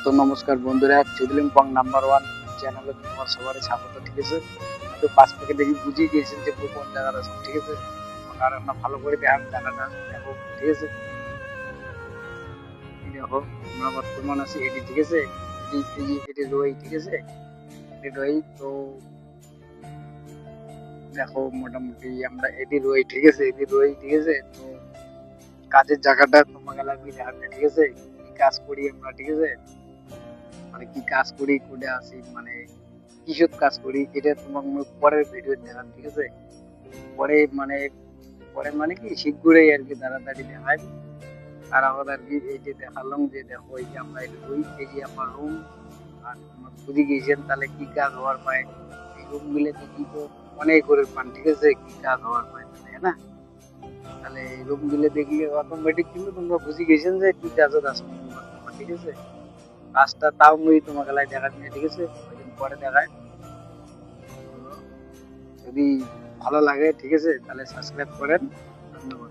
তো নমস্কার বন্ধুরা, চুদলিং পং নাম্বার ওয়ান চ্যানেলে তোমার সবারই স্বাগত। ঠিক আছে, তো পাঁচ থেকে দেখি বুঝিয়ে গিয়েছেন যে কোন জায়গাটা আছে। ঠিক আছে, আর আমরা ভালো করে দেখান জায়গাটা দেখো। ঠিক আছে, এই দেখো আমরা বর্তমান আছি এটি। ঠিক আছে, এটি রই। ঠিক আছে, এটি রই। তো দেখো মোটামুটি আমরা এটি রই। ঠিক আছে, এটি রই। ঠিক আছে, তো কাজের জায়গাটা তোমাকে লাগবে দেখাতে। ঠিক আছে, কি কাজ করি আমরা। ঠিক আছে, মানে কি কাজ করি, কোথায় আসি, মানে কিসব কাজ করি, এটা তোমার পরের ভিডিও দেখান। ঠিক আছে, পরে মানে কি শীঘ্রই আর কি তাড়াতাড়ি দেখায়। আর আমার আর কি এই যে দেখালাম যে দেখো এই যে আমরা এটা রুই, এই যে আমার রুম। আর তোমার বুঝে গিয়েছেন তাহলে কি কাজ হওয়ার পায়। এই রুম মিলে দেখি তো অনেক করে পান। ঠিক আছে, কি কাজ হওয়ার পায়, তাই না? তাহলে এই রুম গুলো দেখলে অটোমেটিক কিন্তু তোমরা বুঝে গেছেন যে কি কাজত আসো বর্তমান। ঠিক আছে, কাজটা তাও মুই তোমাকে লাই দেখা নিয়ে। ঠিক আছে, ওইদিন পরে দেখায়। তো যদি ভালো লাগে, ঠিক আছে, তাহলে সাবস্ক্রাইব করেন। ধন্যবাদ।